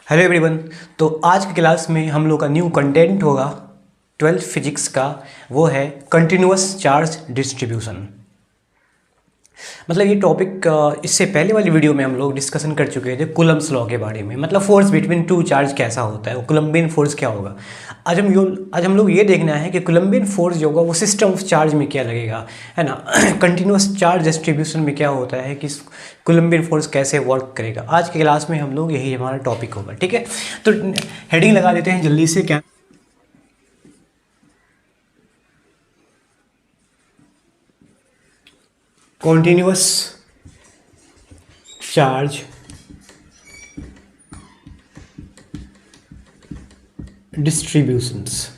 Hello everyone. तो आज की क्लास में हम लोग का न्यू कंटेंट होगा 12th फिजिक्स का, वो है कंटिन्यूअस चार्ज डिस्ट्रीब्यूशन। मतलब ये टॉपिक इससे पहले वाली वीडियो में हम लोग डिस्कशन कर चुके थे कूलम्ब्स लॉ के बारे में, मतलब फोर्स बिटवीन टू चार्ज कैसा होता है, कूलम्बियन फोर्स क्या होगा। आज हम लोग ये देखना है कि कूलम्बियन फोर्स जो होगा वो सिस्टम ऑफ चार्ज में क्या लगेगा, है ना। कंटिन्यूअस चार्ज डिस्ट्रीब्यूशन में क्या होता है कि कूलम्बियन फोर्स कैसे वर्क करेगा। आज की क्लास में हम लोग यही हमारा टॉपिक होगा, ठीक है। तो हेडिंग लगा देते हैं जल्दी से। क्या कॉन्टिन्यूअस चार्ज डिस्ट्रीब्यूशंस।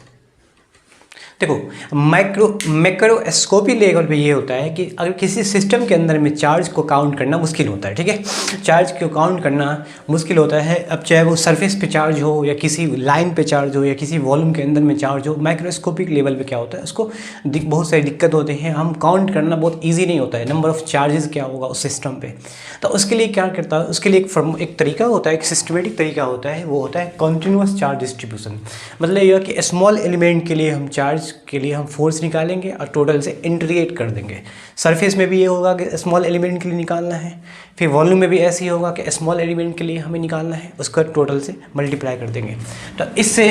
देखो, मैक्रोस्कोपी लेवल पे ये होता है कि अगर किसी सिस्टम के अंदर में चार्ज को काउंट करना मुश्किल होता है, ठीक है। चार्ज को काउंट करना मुश्किल होता है। अब चाहे वो सरफेस पे चार्ज हो या किसी लाइन पे चार्ज हो या किसी वॉल्यूम के अंदर में चार्ज हो, माइक्रोस्कोपिक लेवल पे क्या होता है, उसको बहुत सारी दिक्कत होती हैं। हम काउंट करना बहुत ईजी नहीं होता है, नंबर ऑफ चार्जेस क्या होगा उस सिस्टम पे। तो उसके लिए क्या करता है, उसके लिए एक तरीका होता है, एक सिस्टमेटिक तरीका होता है, वो होता है कॉन्टिन्यूअस चार्ज डिस्ट्रीब्यूशन। मतलब यह कि स्मॉल एलिमेंट के लिए हम चार्ज के लिए हम फोर्स निकालेंगे और टोटल से इंटीग्रेट कर देंगे। सरफेस में भी ये होगा कि स्मॉल एलिमेंट के लिए निकालना है, फिर वॉल्यूम में भी ऐसे ही होगा कि स्मॉल एलिमेंट के लिए हमें निकालना है, उसका टोटल से मल्टीप्लाई कर देंगे। तो इससे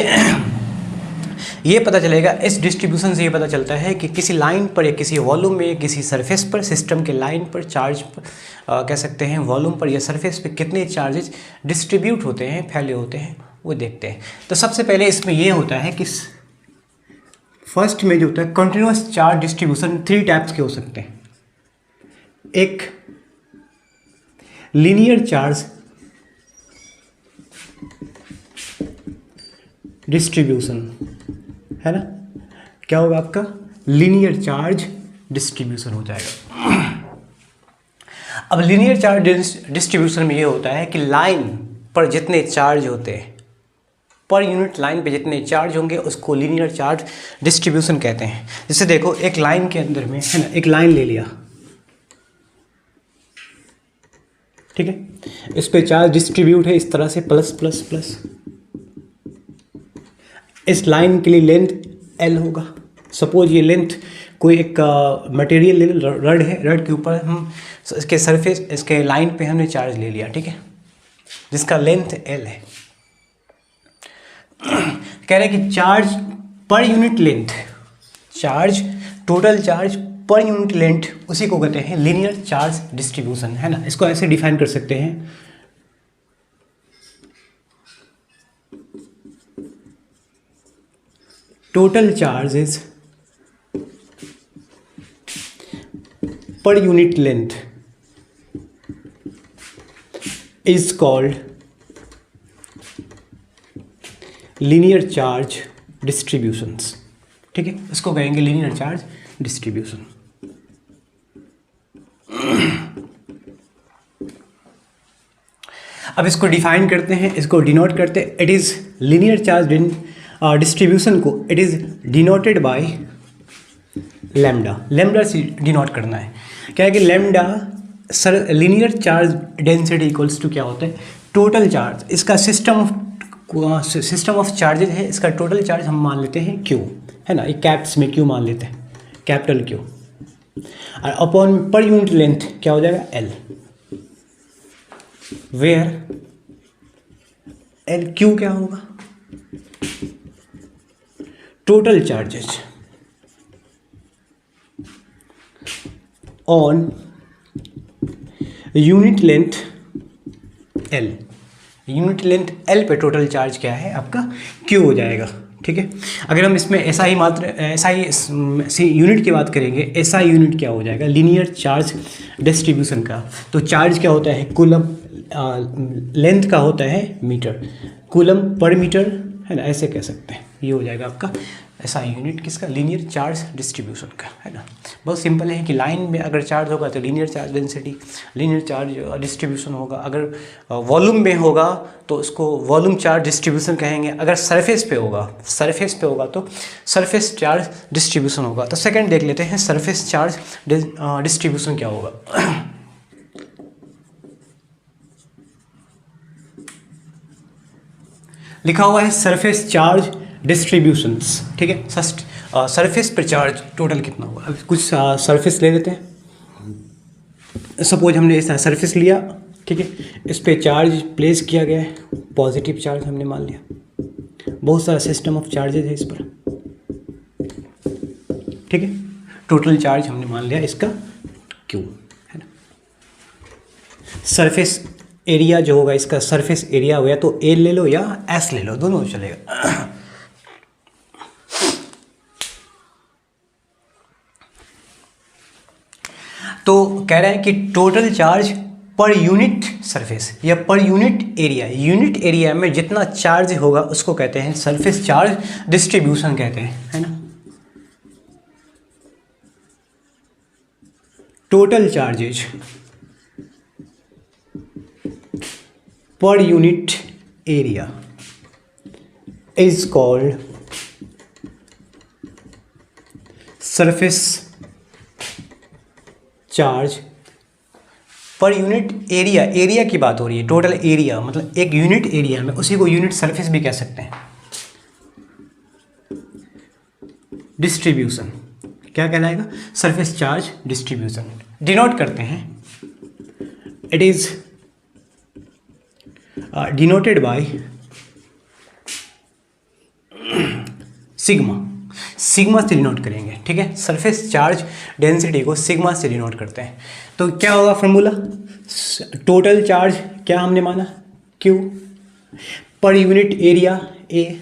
ये पता चलेगा, इस डिस्ट्रीब्यूशन से ये पता चलता है कि किसी लाइन पर या किसी वॉल्यूम में, किसी सरफेस पर, सिस्टम के लाइन पर चार्ज कह सकते हैं, वॉल्यूम पर या सरफेस पे कितने चार्जेस डिस्ट्रीब्यूट होते हैं, फैले होते हैं, वो देखते हैं। तो सबसे पहले इसमें ये होता है कि फर्स्ट में जो होता है कंटिन्यूअस चार्ज डिस्ट्रीब्यूशन 3 टाइप्स के हो सकते हैं। एक लीनियर चार्ज डिस्ट्रीब्यूशन, है ना। क्या होगा आपका, लीनियर चार्ज डिस्ट्रीब्यूशन हो जाएगा। अब लीनियर चार्ज डिस्ट्रीब्यूशन में ये होता है कि लाइन पर जितने चार्ज होते हैं, पर यूनिट लाइन पे जितने चार्ज होंगे उसको लीनियर चार्ज डिस्ट्रीब्यूशन कहते हैं। जैसे देखो, एक लाइन के अंदर में, है ना, एक लाइन ले लिया, ठीक है। इस पे चार्ज डिस्ट्रीब्यूट है इस तरह से, प्लस प्लस प्लस। इस लाइन के लिए लेंथ L होगा। सपोज ये लेंथ कोई एक मटेरियल रड है, रड के ऊपर हम इसके सरफेस, इसके लाइन पे हमने चार्ज ले लिया, ठीक है, जिसका लेंथ L है। कह रहे हैं कि charge per unit length, charge total charge per unit length, उसी को कहते हैं लीनियर चार्ज डिस्ट्रीब्यूशन, है ना। इसको ऐसे डिफाइन कर सकते हैं, total charges per unit length is called linear charge distributions, ठीक है। इसको कहेंगे लीनियर चार्ज डिस्ट्रीब्यूशन। अब इसको डिफाइन करते हैं, इसको डिनोट करते हैं। It is linear charge distribution को it is denoted by lambda. Lambda से डिनोट करना है। क्या है कि lambda sir linear charge density equals to क्या होता है, टोटल चार्ज। इसका सिस्टम ऑफ चार्जेज है, इसका टोटल चार्ज हम मान लेते हैं Q, है ना। एक कैप्स में Q मान लेते हैं, कैपिटल Q, और अपॉन पर यूनिट लेंथ क्या हो जाएगा, L, वेयर L Q क्या होगा, total charges on unit length L। Unit length L पे टोटल चार्ज क्या है आपका, Q हो जाएगा, ठीक है। अगर हम इसमें SI यूनिट की बात करेंगे, SI यूनिट क्या हो जाएगा, लीनियर चार्ज डिस्ट्रीब्यूशन का। तो चार्ज क्या होता है, कूलम, लेंथ का होता है मीटर, कूलम पर मीटर, है ना, ऐसे कह सकते हैं। ये हो जाएगा आपका SI यूनिट किसका, लीनियर चार्ज डिस्ट्रीब्यूशन का, है ना। बहुत सिंपल है कि लाइन में अगर चार्ज होगा तो linear charge density, linear charge distribution होगा। अगर वॉल्यूम में होगा तो उसको वॉल्यूम चार्ज डिस्ट्रीब्यूशन कहेंगे। अगर सरफेस पे होगा तो सरफेस चार्ज डिस्ट्रीब्यूशन होगा। तो सेकंड देख लेते हैं, सरफेस चार्ज डिस्ट्रीब्यूशन क्या होगा। लिखा हुआ है सरफेस चार्ज डिस्ट्रीब्यूशंस, ठीक है। सरफेस पर चार्ज टोटल कितना होगा। अब कुछ सरफेस ले लेते हैं। सपोज हमने ऐसा सरफेस लिया, ठीक है, इस पे चार्ज प्लेस किया गया है, पॉजिटिव चार्ज हमने मान लिया। बहुत सारा सिस्टम ऑफ चार्जेज है इस पर, ठीक है। टोटल चार्ज हमने मान लिया इसका क्यू, है ना। सरफेस एरिया जो होगा इसका, सरफेस एरिया हो या तो ए ले लो या एस ले लो, दोनों चलेगा। तो कह रहा है कि total charge per unit surface या पर यूनिट एरिया में जितना चार्ज होगा उसको कहते हैं सरफेस चार्ज डिस्ट्रीब्यूशन कहते हैं, है ना। टोटल चार्जेज पर unit area is called surface charge पर यूनिट एरिया की बात हो रही है। टोटल एरिया मतलब एक यूनिट एरिया में, उसी को यूनिट सरफेस भी कह सकते हैं। डिस्ट्रीब्यूशन क्या कहलाएगा, सरफेस चार्ज डिस्ट्रीब्यूशन। डिनोट करते हैं, it is denoted by sigma. Sigma से डिनोट करेंगे, ठीक है। सरफेस चार्ज डेंसिटी को सिग्मा से डिनोट करते हैं। तो क्या होगा फॉर्मूला, टोटल चार्ज क्या हमने माना क्यू, पर यूनिट एरिया ए,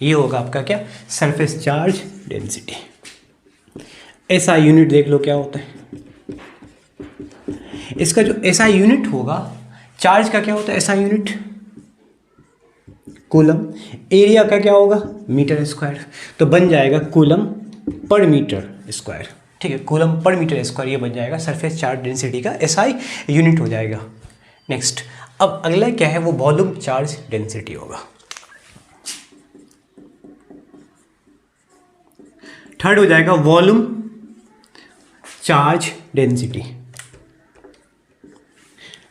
ये होगा आपका क्या, सरफेस चार्ज डेंसिटी। ऐसा यूनिट देख लो क्या होता है इसका। जो ऐसा यूनिट होगा चार्ज का क्या होता है, ऐसा यूनिट कूलम। एरिया का क्या होगा, मीटर स्क्वायर। तो बन जाएगा कूलम पर मीटर स्क्वायर, ठीक है। कूलम पर मीटर स्क्वायर ये बन जाएगा सरफेस चार्ज डेंसिटी का एसआई यूनिट हो जाएगा। नेक्स्ट, अब अगला क्या है, वो वॉल्यूम चार्ज डेंसिटी होगा। थर्ड हो जाएगा वॉल्यूम चार्ज डेंसिटी।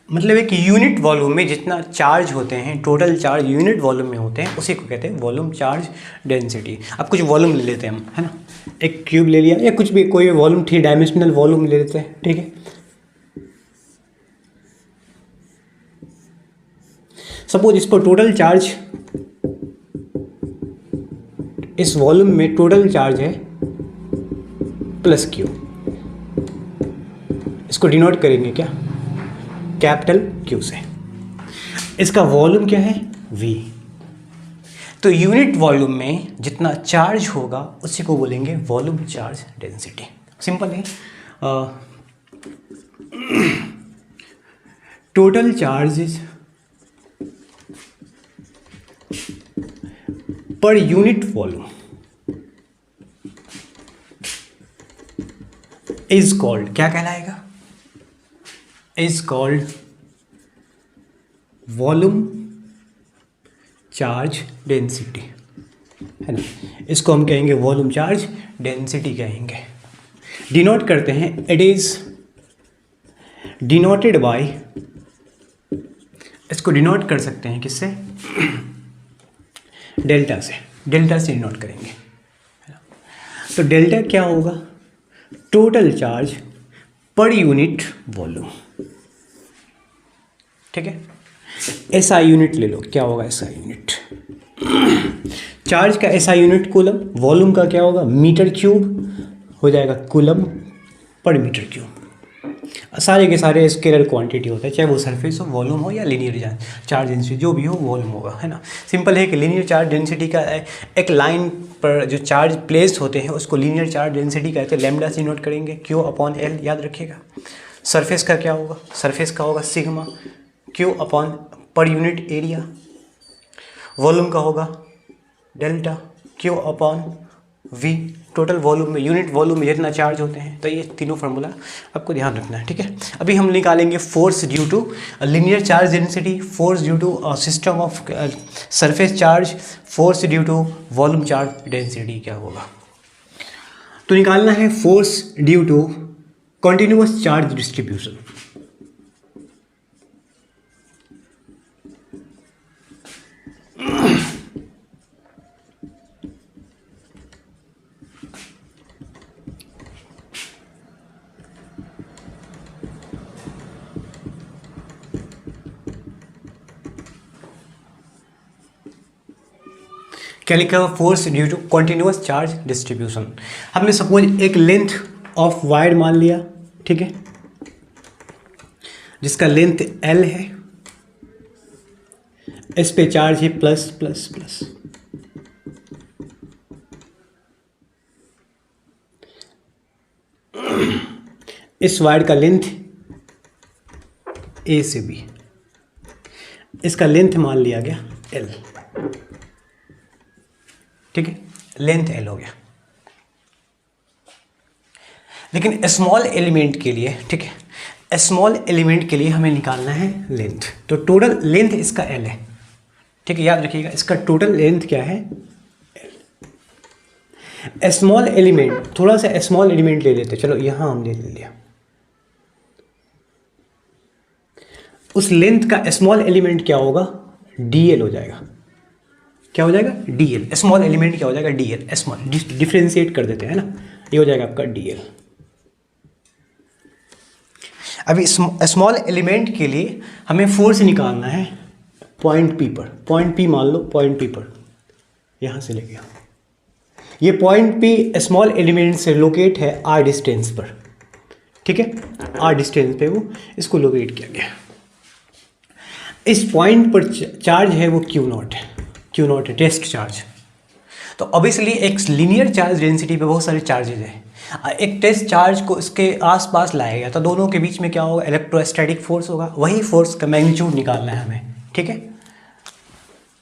मतलब एक यूनिट वॉल्यूम में जितना चार्ज होते हैं, टोटल चार्ज यूनिट वॉल्यूम में होते हैं, उसी को कहते हैं वॉल्यूम चार्ज डेंसिटी। अब कुछ वॉल्यूम ले लेते हैं हम, है ना। एक क्यूब ले लिया या कुछ भी, कोई वॉल्यूम, 3 डायमेंशनल वॉल्यूम ले लेते हैं, ठीक है। सपोज इस पर टोटल चार्ज, इस वॉल्यूम में टोटल चार्ज है प्लस क्यू। इसको डिनोट करेंगे क्या, कैपिटल क्यू से। इसका वॉल्यूम क्या है, वी। तो यूनिट वॉल्यूम में जितना चार्ज होगा उसी को बोलेंगे वॉल्यूम चार्ज डेंसिटी। सिंपल है। Total charges per unit volume is called, क्या कहलाएगा, is called volume charge density, है ना। इसको हम कहेंगे वॉल्यूम चार्ज डेंसिटी कहेंगे। डिनोट करते हैं, इट इज डिनोटेड बाय, इसको डिनोट कर सकते हैं किससे, डेल्टा से। डेल्टा से डिनोट करेंगे। तो डेल्टा क्या होगा, total charge per unit volume, ठीक है। एसआई यूनिट ले लो, क्या होगा एसआई यूनिट। चार्ज का एसआई यूनिट कूलम, वॉल्यूम का क्या होगा मीटर क्यूब, हो जाएगा कूलम पर मीटर क्यूब। सारे के सारे स्केलर क्वांटिटी होता है, चाहे वो सरफेस हो, वॉल्यूम हो या लीनियर चार्ज डेंसिटी, जो भी हो वॉल्यूम होगा, है ना। सिंपल है कि लीनियर चार्ज डेंसिटी का एक लाइन पर जो चार्ज प्लेस होते हैं उसको लीनियर चार्ज डेंसिटी कहते हैं। लैम्डा से नोट करेंगे, क्यू अपॉन एल, याद रखिएगा। सरफेस का क्या होगा, सरफेस का होगा सिग्मा, क्यू अपॉन पर यूनिट एरिया। वॉल्यूम का होगा delta, q upon v. Total volume में, यूनिट वॉल्यूम में जितना चार्ज होते हैं। तो ये तीनों फार्मूला आपको ध्यान रखना है, ठीक है। अभी हम निकालेंगे force due to linear charge density, force due to system of surface charge, force due to volume charge density क्या होगा। तो निकालना है force due to continuous charge distribution. क्या लिखा हुआ, force due to continuous charge distribution. हमने suppose एक लेंथ ऑफ वायर मान लिया, ठीक है, जिसका लेंथ L है, इस पे चार्ज है प्लस प्लस प्लस। इस वायर का लेंथ A से B, इसका लेंथ मान लिया गया L, ठीक है, लेंथ L हो गया। लेकिन स्मॉल एलिमेंट के लिए, ठीक है, स्मॉल एलिमेंट के लिए हमें निकालना है लेंथ। तो टोटल लेंथ इसका L है, ठीक है, याद रखिएगा, इसका टोटल लेंथ क्या है, L। स्मॉल एलिमेंट, थोड़ा सा स्मॉल एलिमेंट ले लेते, चलो यहां हमने ले लिया, उस लेंथ का स्मॉल एलिमेंट क्या होगा, dl हो जाएगा। क्या हो जाएगा, dl। स्मॉल एलिमेंट क्या हो जाएगा, dl। स्मॉल डिफ्रेंशिएट कर देते हैं ना, ये हो जाएगा आपका dl। अभी स्मॉल एलिमेंट के लिए हमें फोर्स निकालना है पॉइंट P पर। पॉइंट P मान लो, पॉइंट P पर यहां से लेके ये पॉइंट P स्मॉल एलिमेंट से लोकेट है r डिस्टेंस पर, ठीक है, r डिस्टेंस पे वो इसको लोकेट किया गया। इस पॉइंट पर चार्ज है वो Q0 है, Q0 है टेस्ट चार्ज। तो ऑब्वियसली एक लीनियर चार्ज डेंसिटी पे बहुत सारे चार्जेज हैं, एक टेस्ट चार्ज को इसके आसपास लाया गया तो दोनों के बीच में क्या होगा, इलेक्ट्रोस्टैटिक फोर्स होगा। वही फोर्स का मैग्नीट्यूड निकालना है हमें, ठीक है।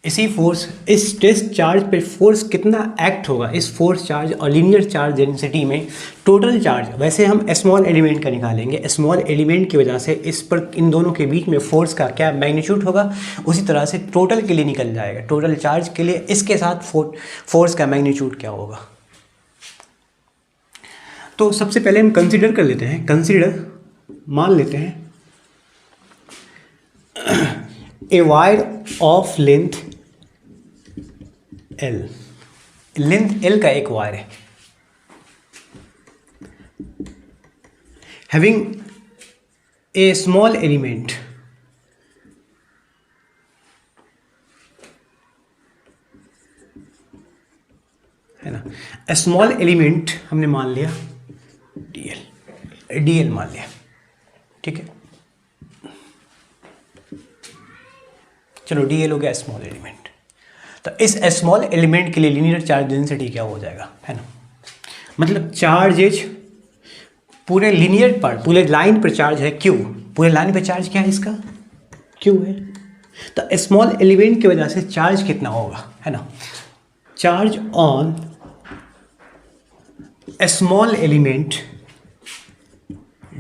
इसी फोर्स, इस टेस्ट चार्ज पे फोर्स कितना एक्ट होगा, इस फोर्स चार्ज और लीनियर चार्ज डेंसिटी में टोटल चार्ज, वैसे हम स्मॉल एलिमेंट का निकालेंगे, स्मॉल एलिमेंट की वजह से इस पर इन दोनों के बीच में फोर्स का क्या मैग्नीट्यूड होगा, उसी तरह से टोटल के लिए निकल जाएगा। टोटल चार्ज के लिए इसके साथ फोर्स का मैग्नीट्यूड क्या होगा। तो सबसे पहले हम कंसिडर कर लेते हैं, कंसिडर मान लेते हैं a wire of length L, length L का एक वायर है, हैविंग ए स्मॉल एलिमेंट, है ना, ए स्मॉल एलिमेंट हमने मान लिया dl मान लिया, ठीक है, चलो dl हो गया स्मॉल एलिमेंट। तो इस स्मॉल एलिमेंट के लिए लीनियर चार्ज डेंसिटी क्या हो जाएगा, है ना, मतलब चार्जेज पूरे लीनियर पर, पूरे लाइन पर चार्ज है Q, पूरे लाइन पर चार्ज क्या है इसका, Q है। तो स्मॉल एलिमेंट की वजह से चार्ज कितना होगा, है ना, charge on small element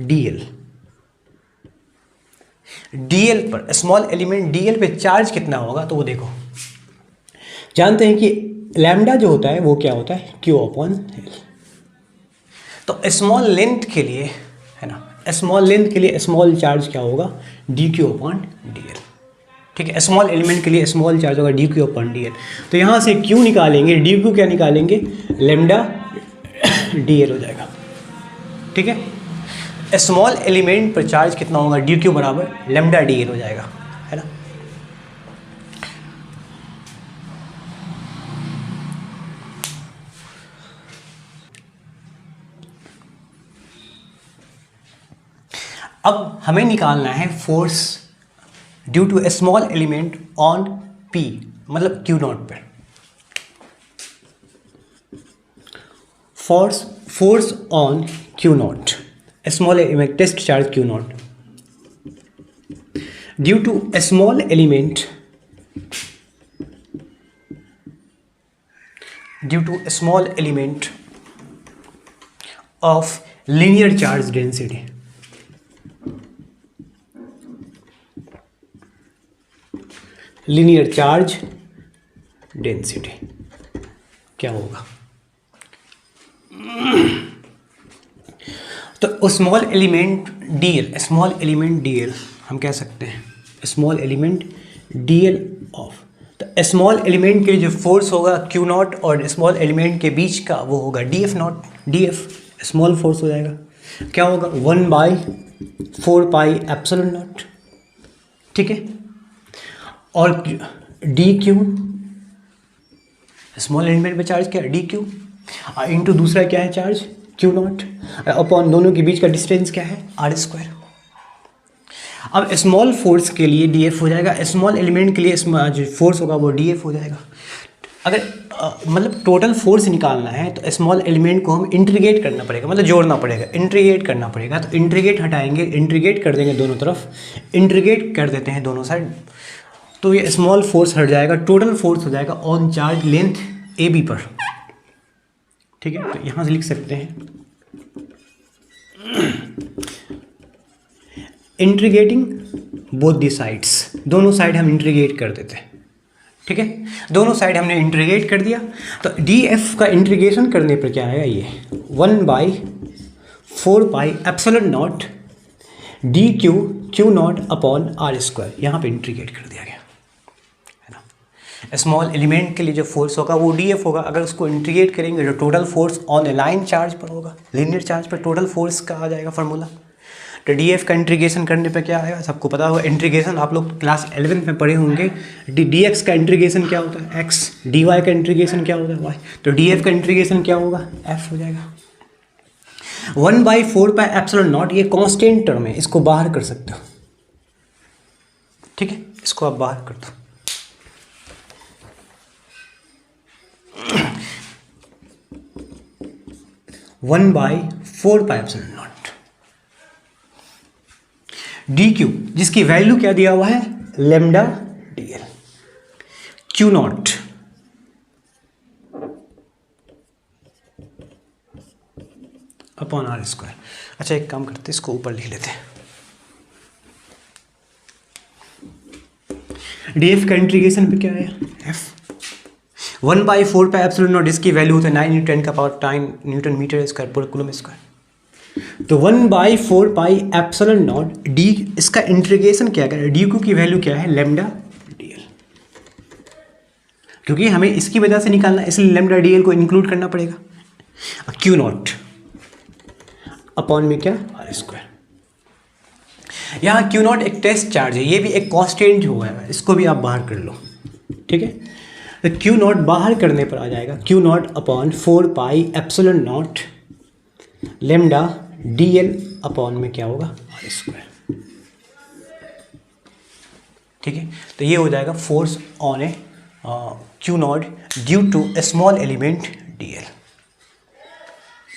dl, dl पर, स्मॉल एलिमेंट dl पे चार्ज कितना होगा, तो वो देखो, जानते हैं कि लैम्डा जो होता है वो क्या होता है, Q/L। तो स्मॉल लेंथ के लिए, है ना, स्मॉल लेंथ के लिए स्मॉल चार्ज क्या होगा, dQ/dl, ठीक है, स्मॉल एलिमेंट के लिए स्मॉल चार्ज होगा dQ/dl। तो यहाँ से Q निकालेंगे, dQ क्या निकालेंगे, लैम्डा dl हो जाएगा, ठीक है। स्मॉल एलिमेंट पर चार्ज कितना होगा, dQ बराबर लैम्डा dl हो जाएगा, है ना। अब हमें निकालना है force due to a small element on P, मतलब Q0 पर। Force on Q0, small element test charge Q0 due to a small element, due to a small element of linear charge density, linear charge density क्या होगा। तो small element dl, small element dl हम कह सकते हैं small element dl of, तो small element के लिए जो फोर्स होगा Q0 और स्मॉल एलिमेंट के बीच का वो होगा dF0, dF स्मॉल फोर्स हो जाएगा, क्या होगा 1/4 पाई एप्सिलॉन नॉट, ठीक है। और dQ स्मॉल एलिमेंट पे चार्ज क्या है, डी क्यू, इंटू दूसरा क्या है चार्ज, क्यू नॉट, अपॉन दोनों के बीच का डिस्टेंस क्या है, आर स्क्वायर। अब स्मॉल फोर्स के लिए डी एफ हो जाएगा, स्मॉल एलिमेंट के लिए जो फोर्स होगा वो डी एफ हो जाएगा। अगर मतलब टोटल फोर्स निकालना है तो स्मॉल एलिमेंट को हम इंटीग्रेट करना पड़ेगा, मतलब जोड़ना पड़ेगा, इंटीग्रेट करना पड़ेगा। तो इंटीग्रेट हटाएंगे, इंटीग्रेट कर देंगे दोनों तरफ, इंटीग्रेट कर देते हैं दोनों साइड, तो ये स्मॉल फोर्स हट जाएगा, टोटल फोर्स हो जाएगा on charge length A B पर। ठीक है, तो यहाँ से लिख सकते हैं इंटीग्रेटिंग बोथ दी साइड्स, दोनों साइड हम इंटीग्रेट कर देते हैं। ठीक है, दोनों साइड हमने इंटीग्रेट कर दिया, तो डी एफ का इंटीग्रेशन करने पर क्या आएगा, ये 1/4πε0 D Q Q naught upon are square, यहाँ पे इंटीग्रेट कर दिया गया है ना। स्मॉल एलिमेंट के लिए जो फोर्स होगा वो डी एफ होगा, अगर उसको इंटीग्रेट करेंगे तो total force on A line charge पर होगा, लीनियर चार्ज पर टोटल फोर्स का आ जाएगा फार्मूला। तो डी एफ का इंटीग्रेशन करने पे क्या आएगा, सबको पता होगा इंटीग्रेशन, आप लोग क्लास 11 में पढ़े होंगे। डी एक्स का इंटीग्रेशन क्या होता है, एक्स, डी वाई का इंटीग्रेशन क्या होता है, वाई, तो डी एफ का इंटीग्रेशन क्या होगा, एफ हो जाएगा। 1/4πε0, ये कांस्टेंट टर्म है, इसको बाहर कर सकते हो। ठीक है, इसको आप बाहर कर दो। वन बाई 4πε0 डी क्यू, जिसकी वैल्यू क्या दिया हुआ है, lambda D l, q naught upon are square. अच्छा एक काम करते हैं, इसको ऊपर लिख लेते हैं। डी एफ का इंटीग्रेशन पे क्या है, एफ 1/4πε0, इसकी वैल्यू होता है 9 न्यूटन मीटर स्क्वायर पर कूलम स्क्वायर। तो 1/4πε0 डी, इसका इंटीग्रेशन क्या करें, डी क्यू की वैल्यू क्या है, लेमडा डी एल, क्योंकि हमें इसकी वजह से निकालना है, इसलिए लेमडा डी एल को इंक्लूड करना पड़ेगा। क्यू नॉट अपॉन में क्या, आर स्क्वायर। यहाँ क्यू नॉट एक टेस्ट चार्ज है, ये भी एक कांस्टेंट हुआ है, इसको भी आप बाहर कर लो। ठीक है, तो क्यू नॉट बाहर करने पर आ जाएगा Q naught upon 4πε0 lambda D L upon में क्या होगा, आर स्क्वायर। ठीक है, तो ये हो जाएगा force on a q naught due to a small element d l.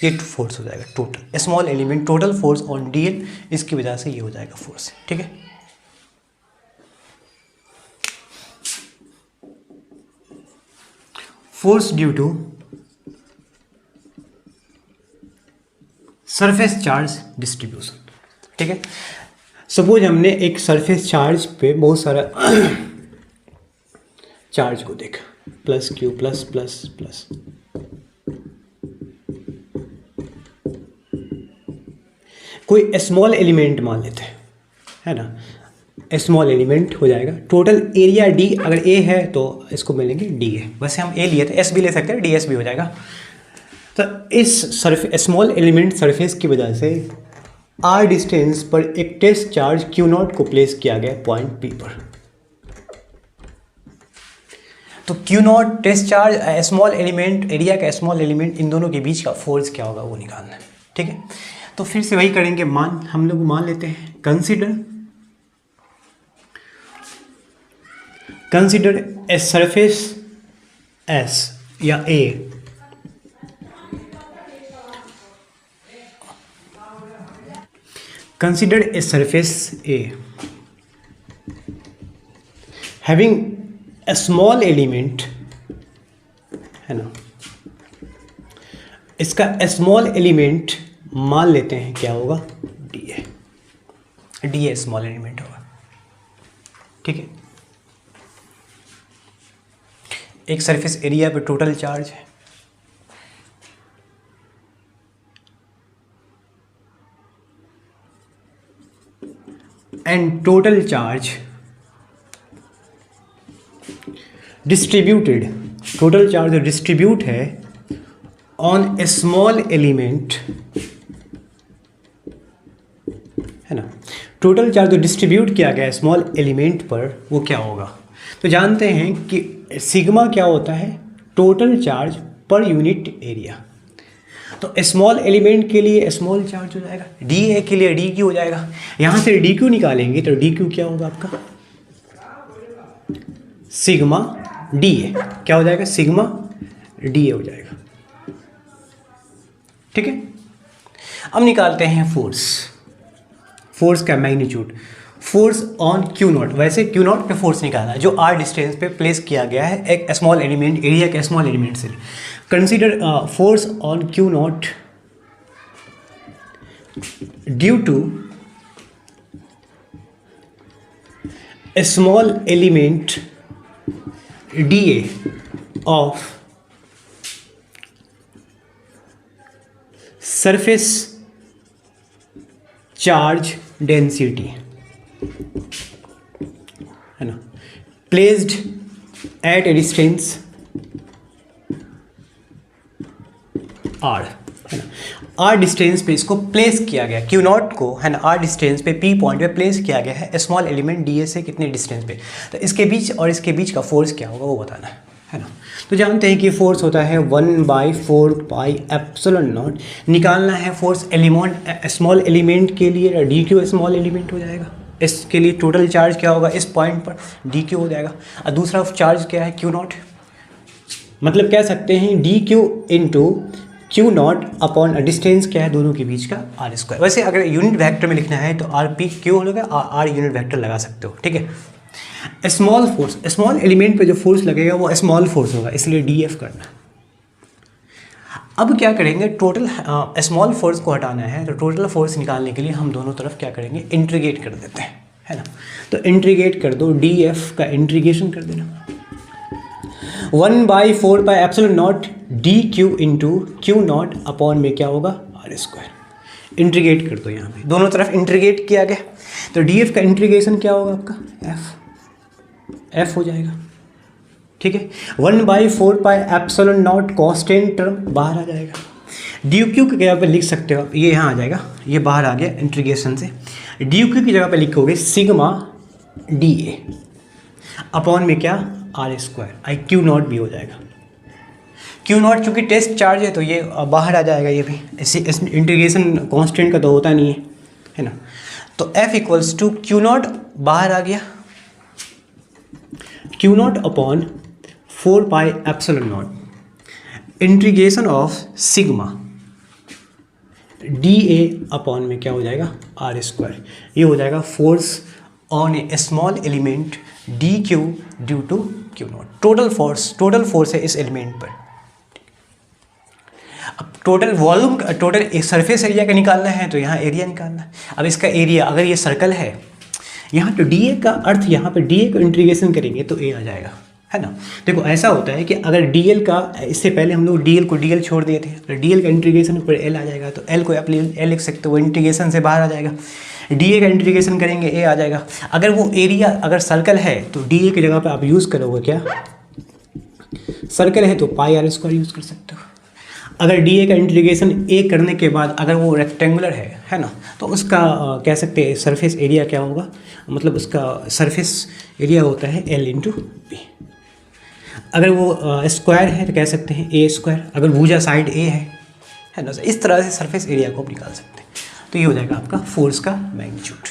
ये फोर्स हो जाएगा total small element, total force on d l, इसकी वजह से ये हो जाएगा फोर्स। ठीक है, force due to surface charge distribution. ठीक है, सपोज हमने एक सरफेस चार्ज पे बहुत सारा चार्ज को देखा, plus Q plus plus plus, कोई स्मॉल एलिमेंट मान लेते हैं, है ना, स्मॉल एलिमेंट हो जाएगा, टोटल एरिया डी, अगर ए है तो इसको मिलेंगे डी ए, वैसे हम ए लिए थे, एस भी ले सकते हैं, डी एस भी हो जाएगा। तो इस स्मॉल एलिमेंट सरफेस की वजह से आर डिस्टेंस पर एक टेस्ट चार्ज क्यू नॉट को प्लेस किया गया पॉइंट पी पर। तो q naught test charge, small element, area का स्मॉल एलिमेंट, इन दोनों के बीच का फोर्स क्या होगा वो निकालना है। ठीक है, तो फिर से वही करेंगे, हम लोग मान लेते हैं, कंसिडर ए सरफेस एस या ए Consider a surface A having a small element, है ना, इसका स्मॉल एलिमेंट मान लेते हैं क्या होगा, D A, D A small element होगा। ठीक है, एक सरफेस एरिया पे टोटल चार्ज है, and total charge distributed, total charge distribute है ऑन ए स्मॉल एलिमेंट, है ना, टोटल चार्ज जो डिस्ट्रीब्यूट किया गया है स्मॉल एलिमेंट पर वो क्या होगा। तो जानते हैं कि सिग्मा क्या होता है, टोटल चार्ज पर यूनिट एरिया। तो स्मॉल एलिमेंट के लिए स्मॉल चार्ज हो जाएगा, डी ए के लिए डी क्यू हो जाएगा। यहाँ से डी क्यू निकालेंगे तो डी क्यू क्या होगा आपका, सिग्मा डी ए, क्या हो जाएगा, सिग्मा डी ए हो जाएगा। ठीक है, अब निकालते हैं फोर्स का magnitude, force on q not. वैसे क्यू नॉट पे फोर्स निकालना है जो आर डिस्टेंस पे प्लेस किया गया है एक स्मॉल एलिमेंट, एरिया के स्मॉल एलिमेंट से। Consider force on q naught due to a small element dA of surface charge density है ना, placed at a distance r है ना, आर डिस्टेंस पे इसको प्लेस किया गया, क्यू नॉट को है ना आर डिस्टेंस पे पी पॉइंट पे प्लेस किया गया है स्मॉल एलिमेंट डी ए से कितने डिस्टेंस पे। तो इसके बीच और इसके बीच का फोर्स क्या होगा वो बताना है ना। तो जानते हैं कि फोर्स होता है 1/4 पाई एप्सिलॉन नॉट। निकालना है फोर्स एलिमेंट स्मॉल एलिमेंट के लिए, डी क्यू स्मॉल एलिमेंट हो जाएगा। इसके लिए टोटल चार्ज क्या होगा, इस पॉइंट पर डी क्यू हो जाएगा। और दूसरा चार्ज क्या है, क्यू नॉट, मतलब कह सकते हैं D Q into Q naught upon distance क्या है दोनों के बीच का आर स्क्वायर। वैसे अगर यूनिट वेक्टर में लिखना है तो आर पी क्यू होगा, आर यूनिट वेक्टर लगा सकते हो। ठीक है, स्मॉल फोर्स, स्मॉल एलिमेंट पे जो फोर्स लगेगा वो स्मॉल फोर्स होगा, इसलिए डी एफ करना। अब क्या करेंगे, टोटल स्मॉल फोर्स को हटाना है तो टोटल फोर्स निकालने के लिए हम दोनों तरफ क्या करेंगे, इंटीग्रेट कर देते हैं, है ना। तो इंटीग्रेट कर दो, डी एफ का इंटीग्रेशन कर देना, 1/4 पाई epsilon not D Q into Q naught upon में क्या होगा, आर स्क्वायर। इंटीग्रेट कर दो, यहाँ पे दोनों तरफ इंटीग्रेट किया गया तो डी एफ का इंटीग्रेशन क्या होगा आपका, एफ हो जाएगा। ठीक है, 1/4 पाई एप्सिलॉन नॉट कॉन्स्टेंट टर्म बाहर आ जाएगा। डी क्यू की जगह पे लिख सकते हो, ये यहाँ आ जाएगा, ये बाहर आ गया इंटीग्रेशन से। डी क्यू की जगह पे लिखोगे सिग्मा डी ए अपॉन में क्या, आर स्क्वायर। आई क्यू नॉट भी हो जाएगा। क्यू नॉट चूँकि टेस्ट चार्ज है तो ये बाहर आ जाएगा, ये भी इसी इंटीग्रेशन कांस्टेंट का तो होता नहीं है ना। तो F equals to q naught बाहर आ गया, q naught upon 4 pi epsilon naught integration of sigma d A upon में क्या हो जाएगा, आर स्क्वायर। ये हो जाएगा force on a small element d q due to q naught. Total force है इस एलिमेंट पर। अब total volume, total surface area का निकालना है तो यहाँ एरिया निकालना है। अब इसका एरिया, अगर ये सर्कल है यहाँ तो डी ए का अर्थ, यहाँ पे डी ए को इंटीग्रेशन करेंगे तो ए आ जाएगा, है ना। देखो ऐसा होता है कि अगर डी एल का, इससे पहले हम लोग डी एल को डी एल छोड़ दिए थे, तो डी एल का इंटीग्रेशन ऊपर एल आ जाएगा, तो एल को आप एल लिख सकते हो, वो इंटीग्रेशन से बाहर आ जाएगा। डी ए का इंटीग्रेशन करेंगे ए आ जाएगा। अगर वो एरिया अगर सर्कल है तो डी ए की जगह पे आप यूज़ करोगे क्या, सर्कल है तो पाई आर स्क्वायर यूज़ कर सकते हो। अगर डी ए का इंटीग्रेशन ए करने के बाद अगर वो रेक्टेंगुलर है ना, तो उसका कह सकते हैं सरफेस एरिया क्या होगा, मतलब उसका सरफेस एरिया होता है एल इंटू बी। अगर वो स्क्वायर है तो कह सकते हैं ए स्क्वायर, अगर भुजा साइड ए है ना। इस तरह से सरफेस एरिया को आप निकाल सकते हैं। तो ये हो जाएगा आपका फोर्स का मैग्नीट्यूड।